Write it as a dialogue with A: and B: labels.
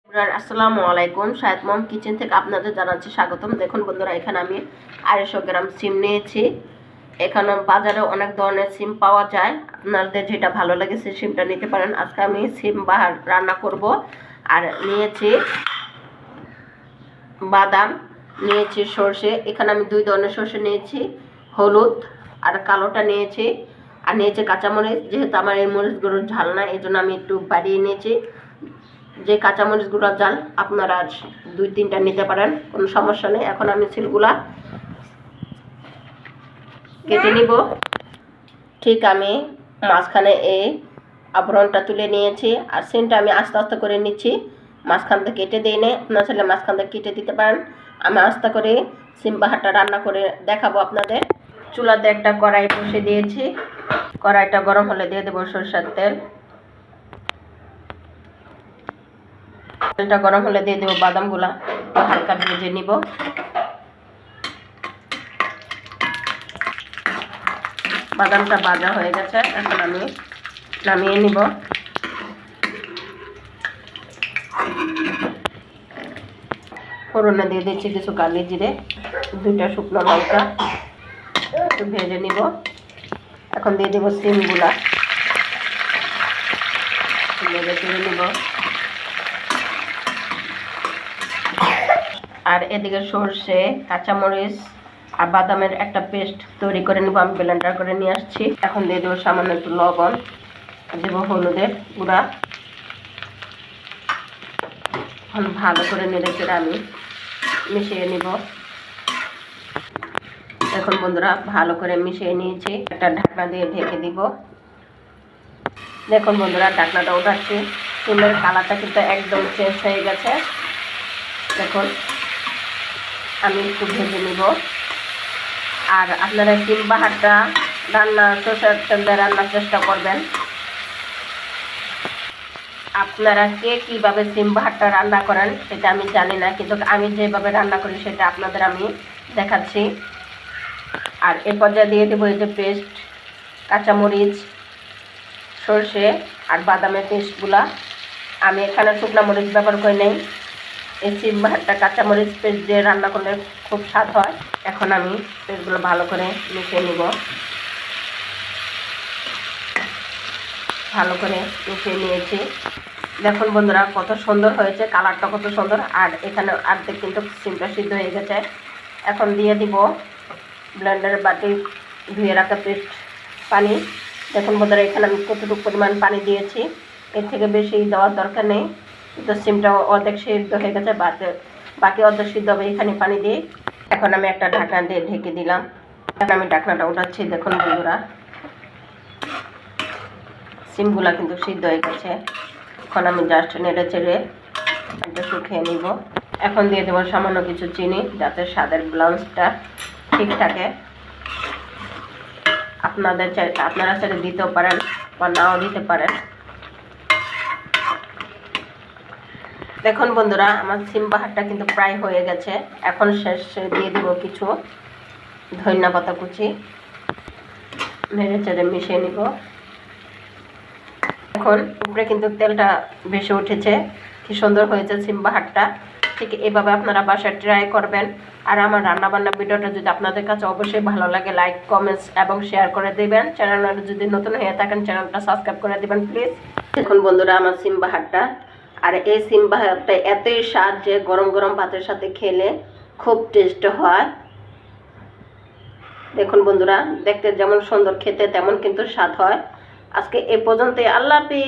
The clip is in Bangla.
A: আসসালামু আলাইকুম, শাহেদ মম কিচেন থেকে আপনাদের জানাচ্ছি স্বাগতম। দেখুন বন্ধুরা, এখানে আমি 250 গ্রাম সিম নিয়েছি। এখানে বাজারে অনেক ধরনের সিম পাওয়া যায়, আপনাদের যেটা ভালো লাগে সেই সিমটা নিতে পারেন। আজকে আমি সিম বাহার রান্না করব। আর নিয়েছি বাদাম, নিয়েছি সর্ষে। এখানে আমি 2 ধরনের সর্ষে নিয়েছি, হলুদ আর কালোটা নিয়েছি। আর নিয়েছি কাঁচামরিচ। যেহেতু আমার এই মরিচগুলোর ঝাল না, এই জন্য আমি একটু বাড়িয়ে নিয়েছি। যে কাঁচামরিচগুলোর ঝাল আপনারা 2-3টা নিতে পারেন, কোনো সমস্যা নেই। এখন আমি সিলগুলা কেটে নিব। ঠিক আমি মাঝখানে এই আবরণটা তুলে নিয়েছি। আর সিমটা আমি আস্তে আস্তে করে নিচ্ছি, মাঝখান থেকে কেটে দিই না। আপনার ছেলে মাঝখান থেকে কেটে দিতে পারেন। আমি আস্তে করে সিম বাহারটা রান্না করে দেখাবো আপনাদের। চুলাতে একটা কড়াই বসিয়ে দিয়েছি। কড়াইটা গরম হলে দিয়ে দেবো সরষের তেল। তেলটা গরম হলে দিয়ে দেবো বাদামগুলা, হালকা ভেজে নিব। বাদামটা ভাজা হয়ে গেছে, এখন আমি নামিয়ে নিব। ফোড়নে দিয়ে দিচ্ছি কিছু কালি জিরে, 2টা শুকনো লঙ্কা, একটু ভেজে নিব। এখন দিয়ে দেবো সিমগুলা, ভেজে তুলে নিব। আর এদিকে সর্ষে, কাঁচামরিচ আর বাদামের একটা পেস্ট তৈরি করে নেব, আমি ব্লেন্ডার করে নিয়ে আসছি। এখন দিয়ে দেবো সামান্য একটু লবণ, দেবো হলুদের গুঁড়া। এখন ভালো করে নেড়ে চেড়ে আমি মিশিয়ে নিব। এখন বন্ধুরা ভালো করে মিশিয়ে নিয়েছি, একটা ঢাকনা দিয়ে ঢেকে দিব। দেখুন বন্ধুরা, ঢাকনাটা উঠাচ্ছি। সিমের কালারটা কিন্তু একদম চেঞ্জ হয়ে গেছে। দেখুন, আমি একটু ভেজে নিব। আর আপনারা সিম বাহারটা সরষের তেল দিয়ে রান্নার চেষ্টা করবেন। আপনারা কে কীভাবে সিম বাহারটা রান্না করেন সেটা আমি জানি না, কিন্তু আমি যেভাবে রান্না করি সেটা আপনাদের আমি দেখাচ্ছি। আর এ পর্যায়ে দিয়ে দেবো এই যে পেস্ট, কাঁচামরিচ, সর্ষে আর বাদামের পেস্টগুলা। আমি এখানে শুকনো মরিচ ব্যবহার করে নেই। এই সিম বাহারটা কাঁচামরিচ পেস্ট দিয়ে রান্না করলে খুব স্বাদ হয়। এখন আমি পেস্টগুলো ভালো করে মিশিয়ে নিব। ভালো করে মিশিয়ে নিয়েছি। দেখুন বন্ধুরা, কত সুন্দর হয়েছে, কালারটা কত সুন্দর। আর এখানে অর্ধেক কিন্তু সিমটা সিদ্ধ হয়ে গেছে। এখন দিয়ে দিব ব্লেন্ডারের বাটি ধুয়ে রাখা পেস্ট পানি। দেখুন বন্ধুরা, এখানে আমি কতটুকু পরিমাণ পানি দিয়েছি, এর থেকে বেশি দেওয়ার দরকার নেই। কিন্তু সিমটা অর্ধেক সিদ্ধ হয়ে গেছে, বাকি অর্ধেক সিদ্ধ হবে এখানে পানি দিয়ে। এখন আমি একটা ঢাকনা দিয়ে ঢেকে দিলাম। এখন আমি ঢাকনাটা উঠাচ্ছি। দেখুন বন্ধুরা, সিমগুলা কিন্তু সিদ্ধ হয়ে গেছে। এখন আমি জাস্ট নেড়ে চেড়ে একটু শুকিয়ে নিব। এখন দিয়ে দেবো সামান্য কিছু চিনি, যাতে স্বাদের ব্যালেন্সটা ঠিক থাকে। আপনারা চাইলে দিতেও পারেন বা নাও দিতে পারেন। দেখুন বন্ধুরা, আমার সিম বাহারটা কিন্তু প্রায় হয়ে গেছে। এখন শেষে দিয়ে দেবো কিছু ধনিয়া পাতা কুচি, নেড়ে চেড়ে মিশিয়ে নিব। এখন উপরে কিন্তু তেলটা ভেসে উঠেছে, কি সুন্দর হয়েছে সিম বাহারটা। ঠিক এভাবে আপনারা বাসায় ট্রাই করবেন। আর আমার রান্নাবান্না ভিডিওটা যদি আপনাদের কাছে অবশ্যই ভালো লাগে, লাইক, কমেন্টস এবং শেয়ার করে দেবেন। চ্যানেলটা যদি নতুন হয়ে থাকেন, চ্যানেলটা সাবস্ক্রাইব করে দেবেন প্লিজ। দেখুন বন্ধুরা, আমার সিম বাহারটা। আর এই সিম বাহারটা এতই স্বাদ যে গরম গরম ভাতের সাথে খেলে খুব টেস্ট হয়। দেখুন বন্ধুরা, দেখতে যেমন সুন্দর, খেতে তেমন কিন্তু স্বাদ হয়। আজকে এ পর্যন্তই। আল্লাহ হাফেজ।